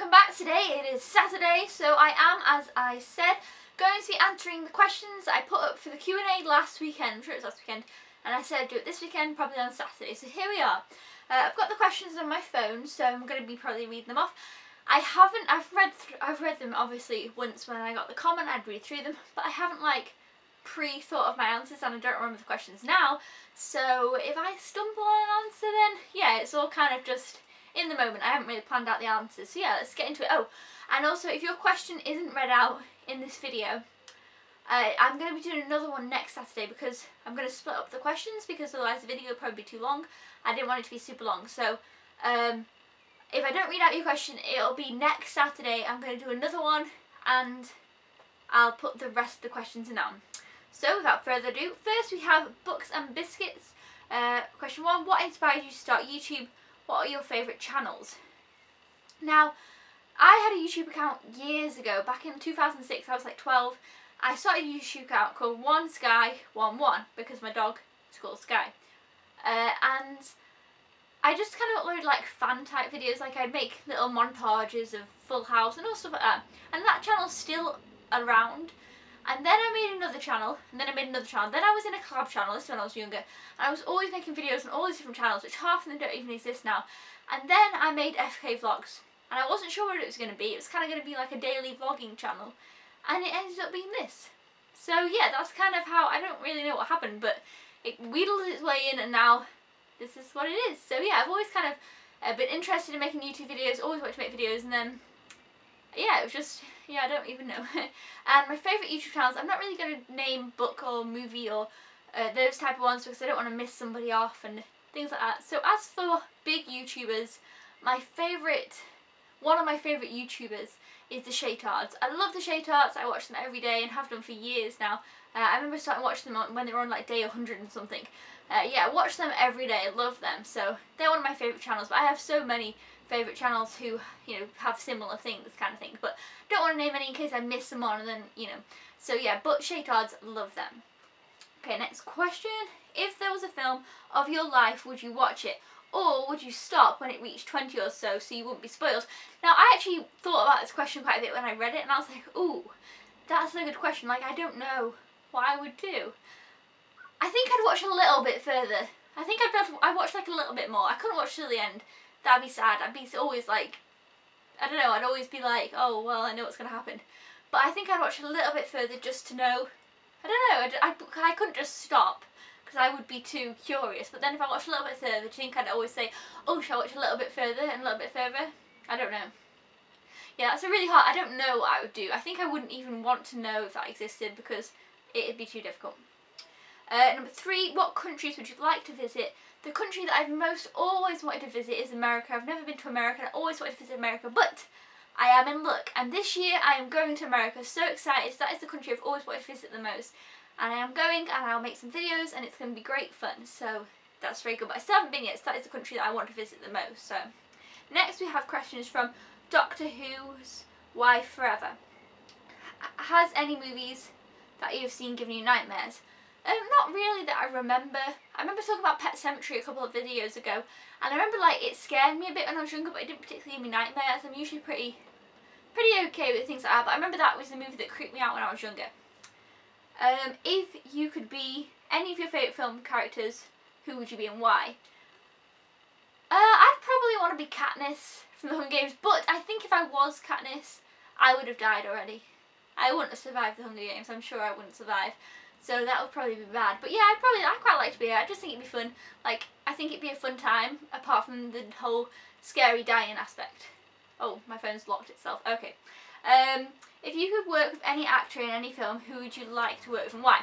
welcome back. Today it is Saturday, so I am, as I said, going to be answering the questions I put up for the Q&A last weekend. I'm sure it was last weekend, and I said I'd do it this weekend, probably on Saturday. So here we are. I've got the questions on my phone, so I'm going to be probably reading them off. I've read them obviously once when I got the comment. I'd read through them, but I haven't pre-thought of my answers, and I don't remember the questions now. So if I stumble on an answer, then yeah, it's all kind of just in the moment. I haven't really planned out the answers. So yeah, let's get into it. Oh, and also if your question isn't read out in this video, I'm going to be doing another one next Saturday, because I'm going to split up the questions, because otherwise the video will probably be too long. I didn't want it to be super long. So if I don't read out your question, it'll be next Saturday. I'm going to do another one, and I'll put the rest of the questions in down. So without further ado, first we have Books and Biscuits. Question 1, what inspired you to start YouTube? What are your favourite channels? Now, I had a YouTube account years ago, back in 2006, I was like 12. I started a YouTube account called One Sky 11, because my dog is called Sky. And I just kind of uploaded like fan type videos, like I'd make little montages of Full House and all stuff like that. And that channel's still around. And then I made another channel, and then I made another channel. Then I was in a collab channel, this is when I was younger. And I was always making videos on all these different channels, which half of them don't even exist now. And then I made FKVlogs. And I wasn't sure what it was going to be. It was kind of going to be like a daily vlogging channel. And it ended up being this. So yeah, that's kind of how, I don't really know what happened, but it wheedled its way in, and now this is what it is. So yeah, I've always kind of been interested in making YouTube videos, always wanted to make videos, and then yeah, it was just, yeah, I don't even know. And my favourite YouTube channels, I'm not really going to name book or movie or those type of ones, because I don't want to miss somebody off and things like that. So as for big YouTubers, one of my favourite YouTubers is the Shaytards. I love the Shaytards. I watch them every day and have done for years now. I remember starting watching them when they were on like day 100 and something. Yeah, I watch them every day. I love them. So they're one of my favourite channels. But I have so many favourite channels who, you know, have similar things, kind of thing. But don't want to name any in case I miss them on, and then, you know. So yeah, but Shaytards, love them. Okay, next question. If there was a film of your life, would you watch it? Or would you stop when it reached 20 or so you wouldn't be spoiled? Now, I actually thought about this question quite a bit when I read it, and I was like, ooh, that's a good question. Like, I don't know what I would do. I think I'd watch a little bit further. I think I'd watch like a little bit more. I couldn't watch till the end. That'd be sad. I'd be always like, I don't know, I'd always be like, oh, well, I know what's going to happen. But I think I'd watch a little bit further just to know. I don't know, I couldn't just stop, because I would be too curious. But then if I watched a little bit further, do you think I'd always say, oh, shall I watch a little bit further and a little bit further? I don't know. Yeah, that's a really hard, I don't know what I would do. I think I wouldn't even want to know if that existed, because it'd be too difficult. Number 3, what countries would you like to visit? The country that I've most always wanted to visit is America. I've never been to America, and I always wanted to visit America, but I am in luck. And this year I am going to America. So excited. That is the country I've always wanted to visit the most. And I am going, and I'll make some videos, and it's going to be great fun. So that's very good. But I still haven't been yet, so that is the country that I want to visit the most. So next we have questions from Doctor Who's Wife Forever. Has any movies that you've seen given you nightmares? Not really that I remember. I remember talking about Pet Sematary a couple of videos ago, and I remember like it scared me a bit when I was younger, but it didn't particularly give me nightmares. I'm usually pretty okay with things like that, but I remember that was the movie that creeped me out when I was younger. If you could be any of your favourite film characters, who would you be and why? I'd probably want to be Katniss from the Hunger Games, but I think if I was Katniss, I would have died already. I wouldn't have survived the Hunger Games. I'm sure I wouldn't survive. So that would probably be bad. But yeah, I'd quite like to be there. I just think it'd be fun. Like, I think it'd be a fun time, apart from the whole scary dying aspect. Oh, my phone's locked itself. Okay. If you could work with any actor in any film, who would you like to work with and why?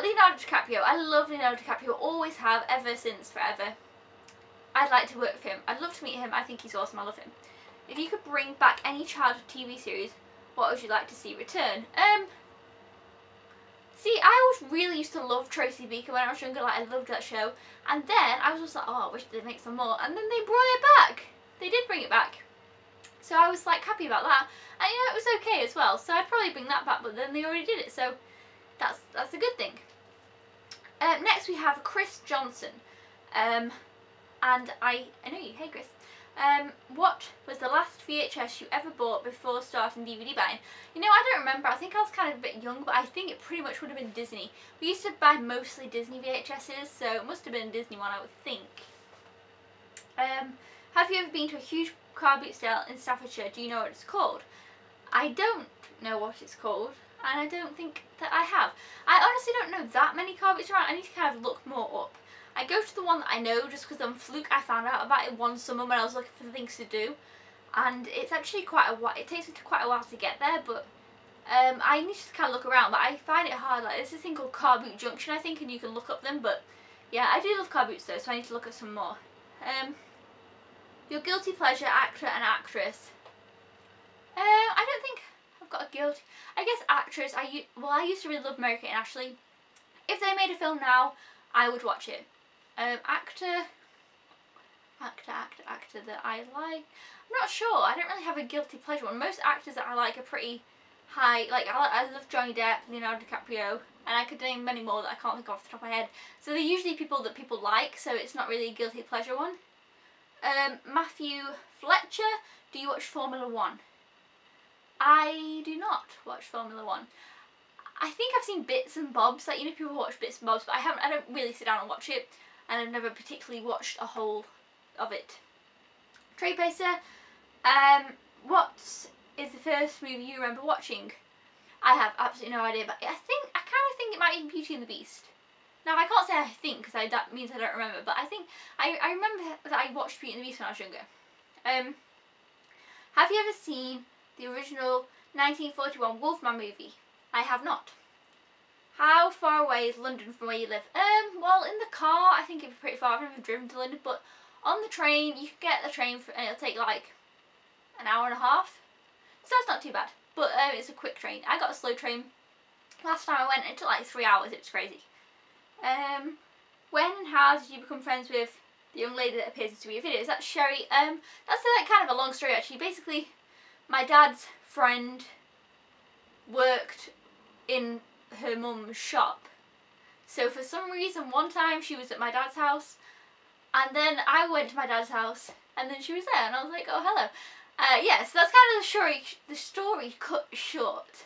Leonardo DiCaprio. I love Leonardo DiCaprio. Always have, ever since forever. I'd like to work with him. I'd love to meet him. I think he's awesome. I love him. If you could bring back any childhood TV series, what would you like to see return? See, I always really used to love Tracy Beaker when I was younger. Like, I loved that show. And then I was just like, oh, I wish they'd make some more. And then they brought it back. They did bring it back. So I was like happy about that. And you know, it was okay as well. So I'd probably bring that back, but then they already did it. So that's a good thing. Next we have Chris Johnson. And I know you. Hey, Chris. What was the last VHS you ever bought before starting DVD buying? You know, I don't remember. I think I was kind of a bit young, but I think it pretty much would have been Disney. We used to buy mostly Disney VHSs, so it must have been a Disney one, I would think. Have you ever been to a huge car boot sale in Staffordshire? Do you know what it's called? I don't know what it's called, and I don't think that I have. I honestly don't know that many car boots around. I need to kind of look more up. I go to the one that I know just because on Fluke I found out about it one summer when I was looking for things to do, and it's actually quite a while. It takes me quite a while to get there, but I need to kind of look around. But I find it hard. Like, there's this thing called Car Boot Junction, I think, and you can look up them. But yeah, I do love car boots though, so I need to look at some more. Your guilty pleasure actor and actress. I don't think I've got a guilty. I guess actress. I used to really love Mary-Kate and Ashley. If they made a film now, I would watch it. Actor that I like. I'm not sure. I don't really have a guilty pleasure one. Most actors that I like are pretty high. Like I love Johnny Depp, Leonardo DiCaprio, and I could name many more that I can't think of off the top of my head. So they're usually people that people like, so it's not really a guilty pleasure one. Matthew Fletcher, do you watch Formula 1? I do not watch Formula 1. I think I've seen bits and bobs, like, you know, people watch bits and bobs, but I don't really sit down and watch it, and I've never particularly watched a whole of it. Trade Pacer, what is the first movie you remember watching? I have absolutely no idea, but I kind of think it might be Beauty and the Beast. Now, I can't say I think, because that means I don't remember, but I think, I remember that I watched Beauty and the Beast when I was younger. Have you ever seen the original 1941 Wolfman movie? I have not. How far away is London from where you live? Well, in the car, I think it'd be pretty far. I've never driven to London, but on the train, you can get the train, and it'll take like an hour and a half. So that's not too bad, but it's a quick train. I got a slow train. Last time I went, it took like 3 hours. It was crazy. When and how did you become friends with the young lady that appears in your videos? That's Sherry. That's kind of a long story actually. Basically, my dad's friend worked in her mum's shop. So for some reason, one time she was at my dad's house, and then I went to my dad's house, and then she was there, and I was like, oh, hello. Yeah, so that's kind of the story cut short.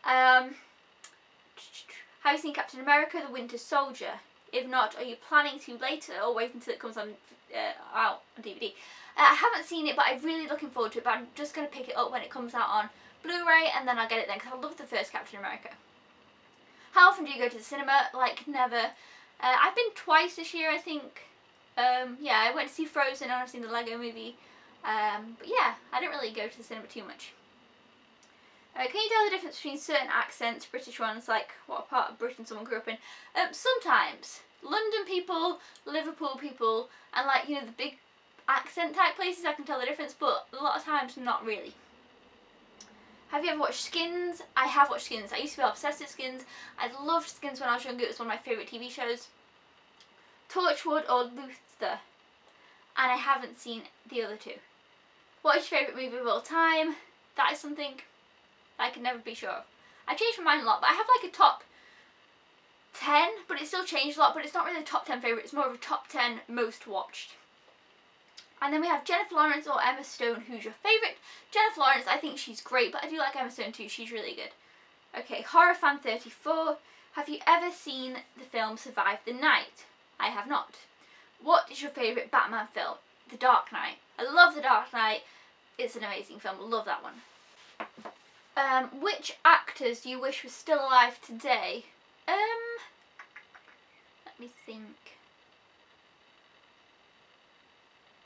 Have you seen Captain America: The Winter Soldier? If not, are you planning to later or wait until it comes on out on DVD? I haven't seen it, but I'm really looking forward to it, but I'm just going to pick it up when it comes out on Blu-ray, and then I'll get it then, because I love the first Captain America. How often do you go to the cinema? Like, never. I've been twice this year, I think. Yeah, I went to see Frozen, and I've seen the Lego movie. But yeah, I don't really go to the cinema too much. Can you tell the difference between certain accents, British ones, like what part of Britain someone grew up in? Sometimes. London people, Liverpool people, and like, you know, the big accent type places, I can tell the difference, but a lot of times not really. Have you ever watched Skins? I have watched Skins. I used to be obsessed with Skins. I loved Skins when I was younger. It was one of my favourite TV shows. Torchwood or Luther? And I haven't seen the other two. What is your favourite movie of all time? That is something I can never be sure of. I change my mind a lot, but I have like a top 10, but it still changed a lot, but it's not really a top 10 favourite, it's more of a top 10 most watched. And then we have Jennifer Lawrence or Emma Stone. Who's your favourite? Jennifer Lawrence, I think she's great, but I do like Emma Stone too, she's really good. Okay, Horror Fan 34. Have you ever seen the film Survive the Night? I have not. What is your favourite Batman film? The Dark Knight. I love The Dark Knight. It's an amazing film, I love that one. Which actors do you wish were still alive today? Let me think.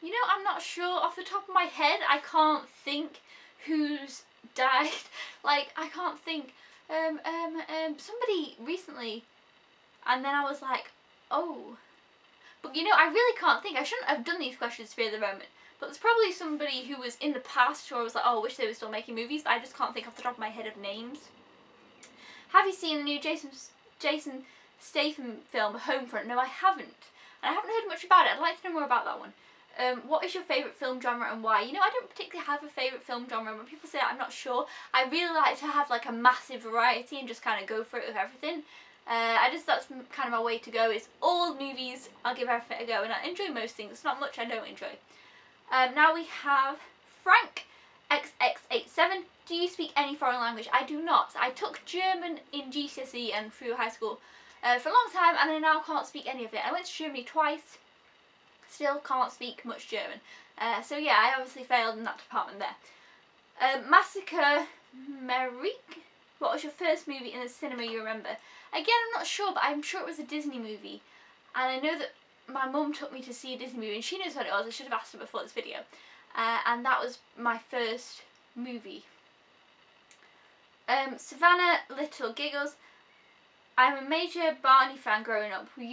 You know, I'm not sure off the top of my head. I can't think who's died. Like, I can't think. Somebody recently, and then I was like, oh. But you know, I really can't think. I shouldn't have done these questions to me at the moment. But there's probably somebody who was in the past who I was like, oh, I wish they were still making movies, but I just can't think off the top of my head of names. Have you seen the new Jason Statham film, Homefront? No, I haven't. And I haven't heard much about it. I'd like to know more about that one. What is your favourite film genre and why? You know, I don't particularly have a favourite film genre. When people say that, I'm not sure. I really like to have like a massive variety and just kind of go for it with everything. That's kind of my way to go, is all movies, I'll give everything a go, and I enjoy most things. It's not much I don't enjoy. Now we have Frank XX87. Do you speak any foreign language? I do not. I took German in GCSE and through high school for a long time, and I now can't speak any of it. I went to Germany twice, still can't speak much German. So yeah, I obviously failed in that department there. Massacre Merik, what was your first movie in the cinema you remember? Again, I'm not sure, but I'm sure it was a Disney movie. And I know that my mum took me to see a Disney movie, and she knows what it was. I should have asked her before this video. And that was my first movie. Savannah Little Giggles. I'm a major Barney fan growing up. Will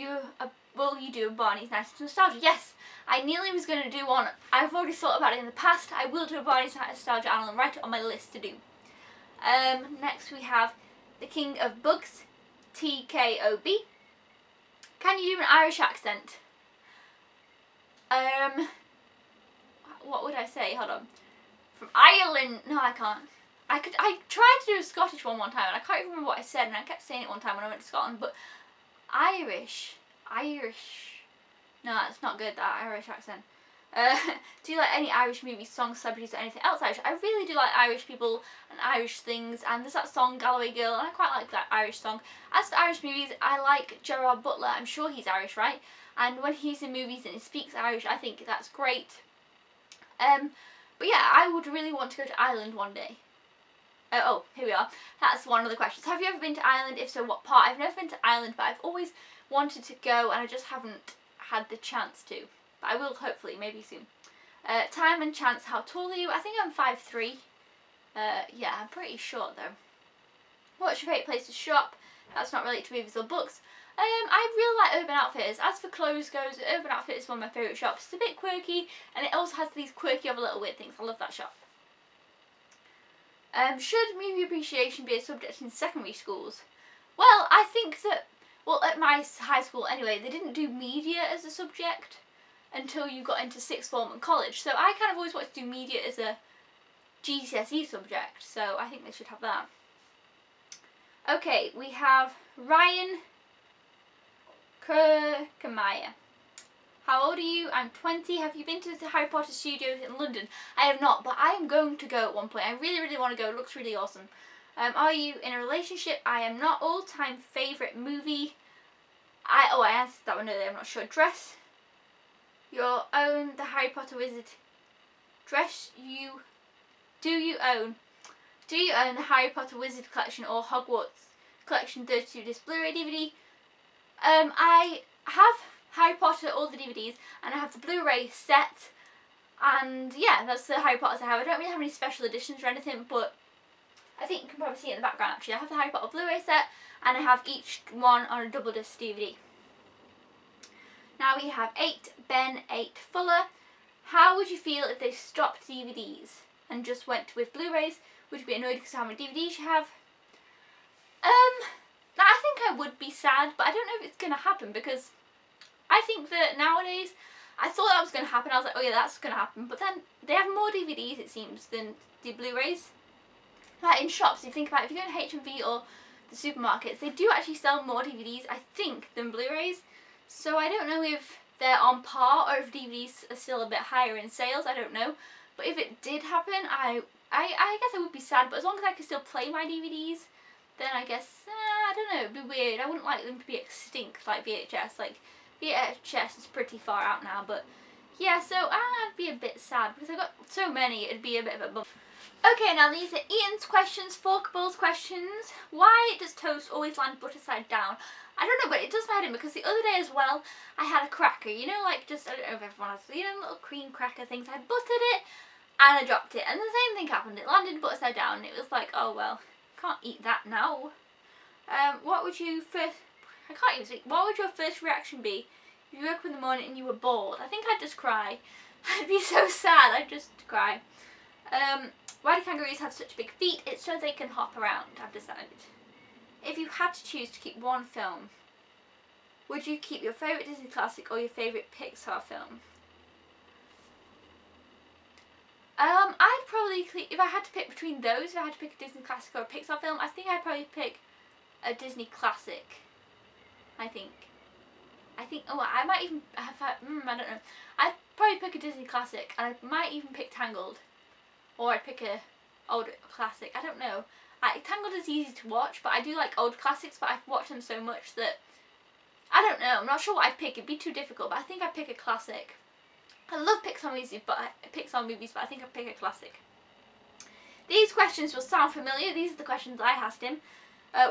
you do a Barney's Night Nostalgia? Yes, I nearly was going to do one. I've already thought about it in the past. I will do a Barney's Night Nostalgia and I'll write it on my list to do. Next we have The King of Bugs, TKOB. Can you do an Irish accent? What would I say? Hold on. From Ireland. No, I can't. I tried to do a Scottish one time and I can't even remember what I said, and I kept saying it one time when I went to Scotland, but Irish. No, it's not good, that Irish accent. Do you like any Irish movies, songs, celebrities, or anything else Irish? I really do like Irish people and Irish things, and there's that song Galloway Girl, and I quite like that Irish song. As for Irish movies, I like Gerard Butler. I'm sure he's Irish, right? And when he's in movies and he speaks Irish, I think that's great. But yeah, I would really want to go to Ireland one day. Oh, here we are. That's one of the questions. Have you ever been to Ireland? If so, what part? I've never been to Ireland, but I've always wanted to go, and I just haven't had the chance to. But I will, hopefully, maybe soon. Time and chance, how tall are you? I think I'm 5'3". Yeah, I'm pretty short, though. What's your favourite place to shop? That's not related to movies or books. I really like Urban Outfitters. As for clothes goes, Urban Outfitters is one of my favourite shops. It's a bit quirky, and it also has these quirky other little weird things. I love that shop. Should movie appreciation be a subject in secondary schools? Well, I think that, well, at my high school anyway, they didn't do media as a subject until you got into sixth form and college. So I kind of always wanted to do media as a GCSE subject, so I think they should have that. Okay, we have Ryan Kamaya. How old are you? I'm 20. Have you been to the Harry Potter studios in London? I have not, but I am going to go at one point. I really, really want to go. It looks really awesome. Are you in a relationship? I am not. All-time favourite movie? I answered that one earlier. I'm not sure. Dress your own the Harry Potter wizard. Do you own the Harry Potter Wizard Collection or Hogwarts Collection 32 disc Blu-ray DVD? I have Harry Potter, all the DVDs, and I have the Blu-ray set, and yeah, that's the Harry Potters I have. I don't really have any special editions or anything, but I think you can probably see it in the background actually. I have the Harry Potter Blu-ray set, and I have each one on a double disc DVD. Now we have 8 Ben 8 Fuller. How would you feel if they stopped DVDs and just went with Blu-rays? Would you be annoyed because of how many DVDs you have? I think I would be sad, but I don't know if it's going to happen, because I think that nowadays, I thought that was going to happen. I was like, oh yeah, that's going to happen. But then they have more DVDs, it seems, than the Blu-rays. Like in shops, if you think about it, if you go to HMV or the supermarkets, they do actually sell more DVDs, I think, than Blu-rays. So I don't know if they're on par or if DVDs are still a bit higher in sales. I don't know. But if it did happen, I guess I would be sad. But as long as I could still play my DVDs, then I guess, I don't know, it'd be weird. I wouldn't like them to be extinct like VHS. Like, VHS is pretty far out now, but yeah, so I'd be a bit sad because I've got so many, it'd be a bit of a bump. Okay, now these are Ian's questions, Forkable's questions. Why does toast always land butter side down? I don't know, but it does my head in, because the other day as well, I had a cracker, you know, like just, I don't know if everyone has, you know, little cream cracker things. I buttered it and I dropped it, and the same thing happened. It landed butter side down, and it was like, oh well, can't eat that now. What would you first, I can't even speak, what would your first reaction be if you woke up in the morning and you were bored? I think I'd just cry. I'd be so sad, I'd just cry. Why do kangaroos have such big feet? It's so they can hop around, I've decided. If you had to choose to keep one film, would you keep your favourite Disney classic or your favourite Pixar film? I'd probably, if I had to pick between those, if I had to pick a Disney classic or a Pixar film, I think I'd probably pick a Disney classic. I think, oh, I might even have, I don't know. I'd probably pick a Disney classic, and I might even pick Tangled, or I'd pick a old classic. I don't know. Tangled is easy to watch, but I do like old classics, but I've watched them so much that I don't know. I'm not sure what I'd pick. It'd be too difficult, but I think I'd pick a classic. I love Pixar movies, but I think I'd pick a classic. These questions will sound familiar. These are the questions I asked him.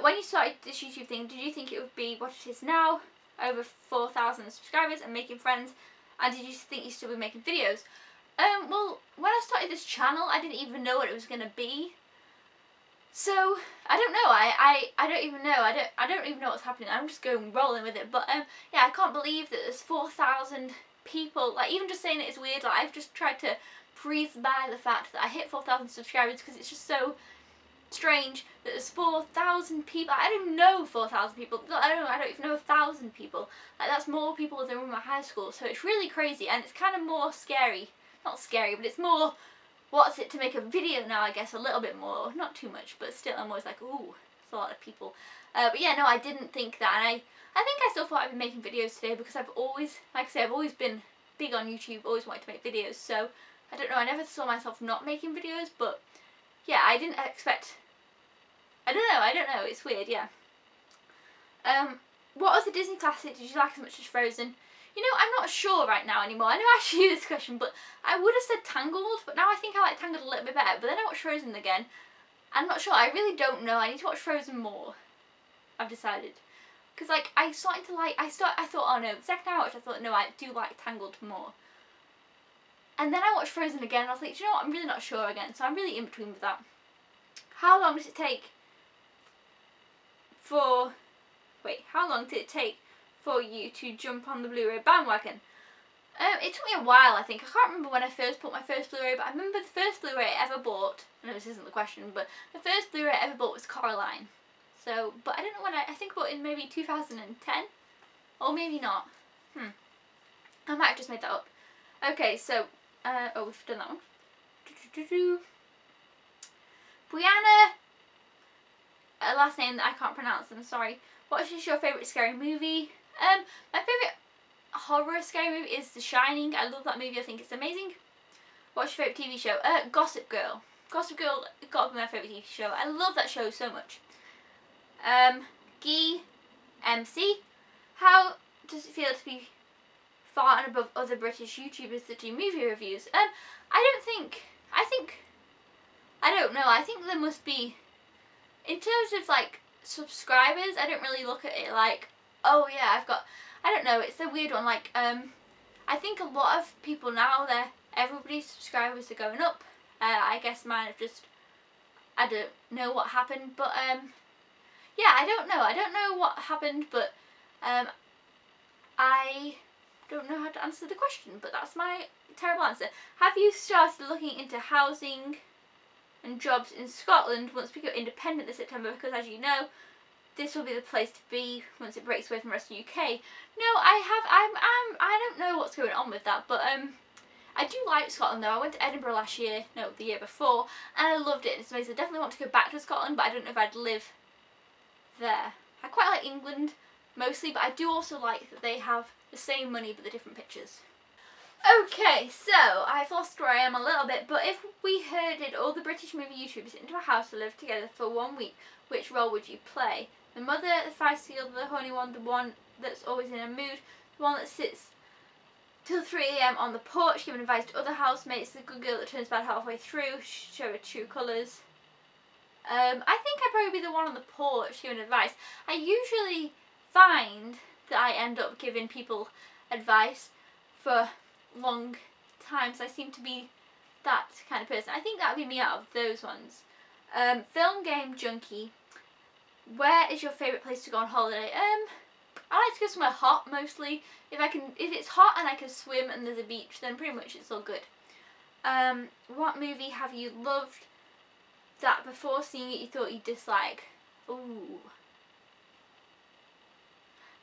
When you started this YouTube thing, did you think it would be what it is now, over 4,000 subscribers and making friends? And did you think you'd still be making videos? Well, when I started this channel, I didn't even know what it was going to be. So I don't know. I don't even know. I don't even know what's happening. I'm just going rolling with it. But yeah, I can't believe that there's 4,000 people. Like, even just saying it is weird. Like, I've just tried to breathe by the fact that I hit 4,000 subscribers, because it's just so strange that there's 4,000 people. I don't even know 4,000 people. I don't even know 1,000 people. Like, that's more people than in my high school. So it's really crazy, and it's kind of more scary. Not scary, but it's more, what's it to make a video now, I guess, a little bit more. Not too much, but still I'm always like, ooh, it's a lot of people. But yeah, no, I didn't think that, and I think I still thought I'd be making videos today, because I've always, like I say, I've always been big on YouTube, always wanted to make videos, so I don't know, I never saw myself not making videos, but yeah, I didn't expect, I don't know, it's weird, yeah. What was the Disney classic did you like as much as Frozen? You know, I'm not sure right now anymore. I know I asked you this question, but I would have said Tangled, but now I think I like Tangled a little bit better. But then I watched Frozen again. I'm not sure. I really don't know. I need to watch Frozen more, I've decided. Because, like, I thought, oh no, the second time I watched, I thought, no, I do like Tangled more. And then I watched Frozen again, and I was like, do you know what, I'm really not sure again. So I'm really in between with that. How long did it take for you to jump on the Blu-ray bandwagon? It took me a while, I think. I can't remember when I first bought my first Blu-ray, but I remember the first Blu-ray I ever bought, I know this isn't the question, but the first Blu-ray I ever bought was Coraline. So, but I don't know when I think about it in maybe 2010, or maybe not. I might have just made that up. Okay, so, oh, we've done that one. Brianna, a last name that I can't pronounce, I'm sorry. What is your favourite scary movie? My favourite horror scary movie is The Shining. I love that movie, I think it's amazing. What's your favourite TV show? Gossip Girl. Gossip Girl got to be my favourite TV show. I love that show so much. Guy MC. How does it feel to be far and above other British YouTubers that do movie reviews? I don't know. I think there must be, in terms of like subscribers, I don't really look at it like, oh yeah, I don't know, it's a weird one. Like, I think a lot of people now, everybody's subscribers are going up. I guess mine have just, I don't know what happened, but yeah, I don't know what happened, but I don't know how to answer the question, but that's my terrible answer. Have you started looking into housing and jobs in Scotland once we go independent this September? Because as you know, this will be the place to be once it breaks away from the rest of the UK. No, I don't know what's going on with that, but I do like Scotland though. I went to Edinburgh last year, no, the year before, and I loved it. It's amazing. I definitely want to go back to Scotland, but I don't know if I'd live there. I quite like England mostly, but I do also like that they have the same money but the different pictures. Okay, so I've lost where I am a little bit, but if we herded all the British movie YouTubers into a house to live together for 1 week, which role would you play? The mother, the feisty, the horny one, the one that's always in a mood, the one that sits till 3 AM on the porch giving advice to other housemates, the good girl that turns bad halfway through, show her true colours. I think I'd probably be the one on the porch giving advice. I usually find that I end up giving people advice for long times. I seem to be that kind of person. I think that would be me out of those ones. Film game junkie. Where is your favourite place to go on holiday? I like to go somewhere hot mostly. If it's hot and I can swim and there's a beach, then pretty much it's all good. What movie have you loved that before seeing it you thought you'd dislike? Ooh.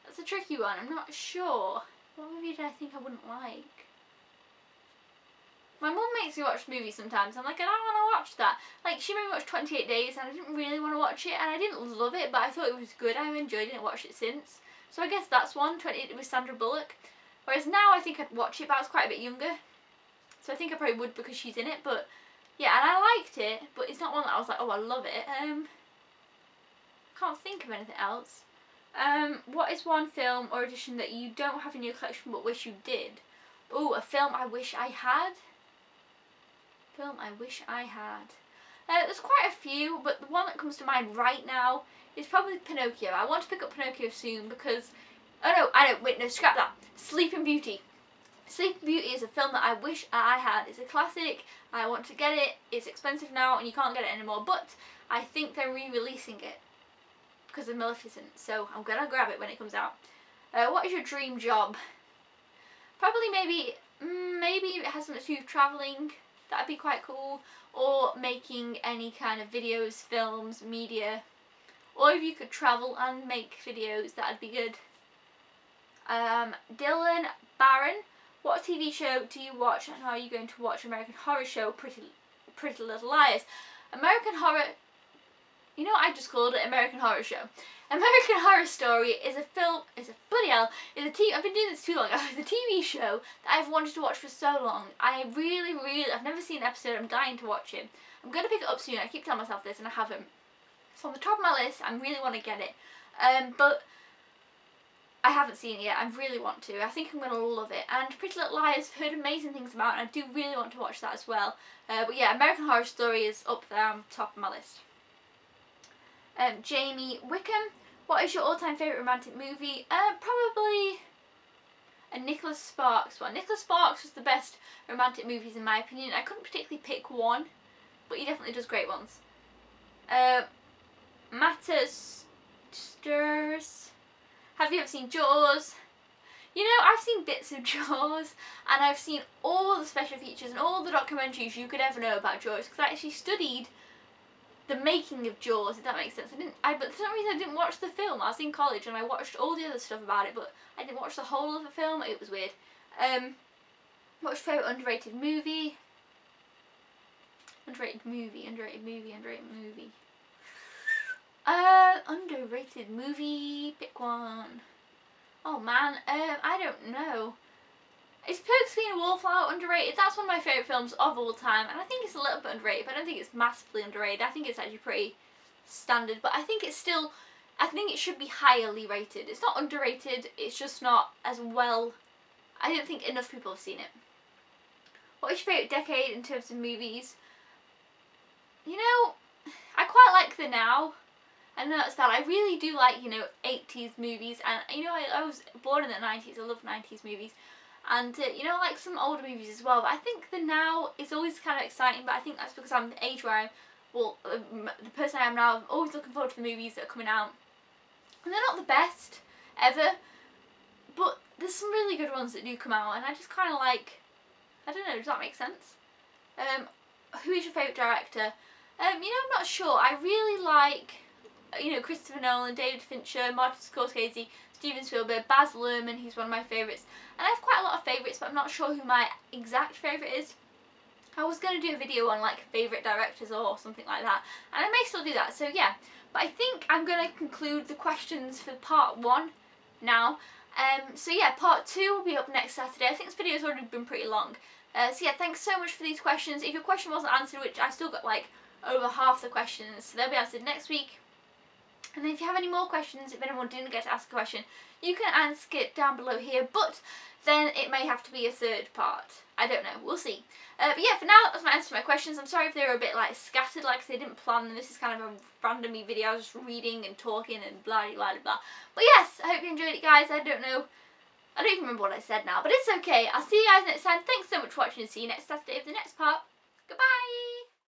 That's a tricky one. I'm not sure. What movie did I think I wouldn't like? My mum makes me watch movies sometimes. I'm like, I don't want to watch that. Like, she made me watch 28 Days and I didn't really want to watch it and I didn't love it, but I thought it was good. I've enjoyed it and watched it since. So I guess that's one. 28 with Sandra Bullock. Whereas now I think I'd watch it, but I was quite a bit younger. So I think I probably would because she's in it, but yeah, and I liked it, but it's not one that I was like, oh, I love it. Can't think of anything else. What is one film or edition that you don't have in your collection but wish you did? Oh, a film I wish I had. Film I wish I had. There's quite a few, but the one that comes to mind right now is probably Pinocchio. I want to pick up Pinocchio soon because, oh no, I don't, wait, no, scrap that. Sleeping Beauty. Sleeping Beauty is a film that I wish I had. It's a classic. I want to get it. It's expensive now and you can't get it anymore, but I think they're re-releasing it because of Maleficent, so I'm gonna grab it when it comes out. What is your dream job? Probably maybe if it has something to do with travelling, that'd be quite cool, or making any kind of videos, films, media, or if you could travel and make videos, that'd be good. Dylan Barron, what TV show do you watch and are you going to watch? American Horror Show, Pretty Little Liars. American Horror, you know what I just called it? American Horror Show. American Horror Story is a film, is a bloody hell, is a TV, I've been doing this too long, it's a TV show that I've wanted to watch for so long. I've never seen an episode, I'm dying to watch it. I'm going to pick it up soon, I keep telling myself this and I haven't. So on the top of my list, I really want to get it. But I haven't seen it yet, I really want to. I think I'm going to love it. And Pretty Little Liars, I've heard amazing things about and I do really want to watch that as well. But yeah, American Horror Story is up there on the top of my list. Jamie Wickham, what is your all-time favourite romantic movie? Probably a Nicholas Sparks one. Nicholas Sparks was the best romantic movies in my opinion. I couldn't particularly pick one, but he definitely does great ones. Matters Stirs, have you ever seen Jaws? You know, I've seen bits of Jaws and I've seen all the special features and all the documentaries you could ever know about Jaws because I actually studied the making of Jaws, if that makes sense. But for some reason I didn't watch the film. I was in college and I watched all the other stuff about it, but I didn't watch the whole of the film. It was weird. What's your favourite underrated movie? Underrated movie. Underrated movie. Pick one. Oh man, I don't know. Is Perks Being a Wallflower underrated? That's one of my favourite films of all time, and I think it's a little bit underrated, but I don't think it's massively underrated. I think it's actually pretty standard, but I think it's still, I think it should be highly rated. It's not underrated, it's just not as well, I don't think enough people have seen it. What is your favourite decade in terms of movies? You know, I quite like the now. I know that's bad. I really do like, you know, 80s movies, and you know, I was born in the 90s, I love 90s movies. And, you know, like some older movies as well. But I think the now is always kind of exciting. But I think that's because I'm the age where I'm, well, the person I am now, I'm always looking forward to the movies that are coming out. And they're not the best ever. But there's some really good ones that do come out. And I just kind of like, I don't know, does that make sense? Who is your favourite director? You know, I'm not sure. I really like, you know, Christopher Nolan, David Fincher, Martin Scorsese, Steven Spielberg, Baz Luhrmann, he's one of my favourites. And I have quite a lot of favourites, but I'm not sure who my exact favourite is. I was going to do a video on like favourite directors or something like that, and I may still do that, so yeah. But I think I'm going to conclude the questions for part 1 now. So yeah, part 2 will be up next Saturday. I think this video has already been pretty long. So yeah, thanks so much for these questions. If your question wasn't answered, which I still got like over half the questions, so they'll be answered next week. And then if you have any more questions, if anyone didn't get to ask a question, you can ask it down below here, but then it may have to be a third part. I don't know, we'll see. But yeah, for now, that was my answer to my questions. I'm sorry if they were a bit like scattered, like I said, I didn't plan them. This is kind of a random video. I was just reading and talking and blah blah blah. But yes, I hope you enjoyed it, guys. I don't even remember what I said now, but it's okay. I'll see you guys next time. Thanks so much for watching and see you next Saturday for the next part. Goodbye!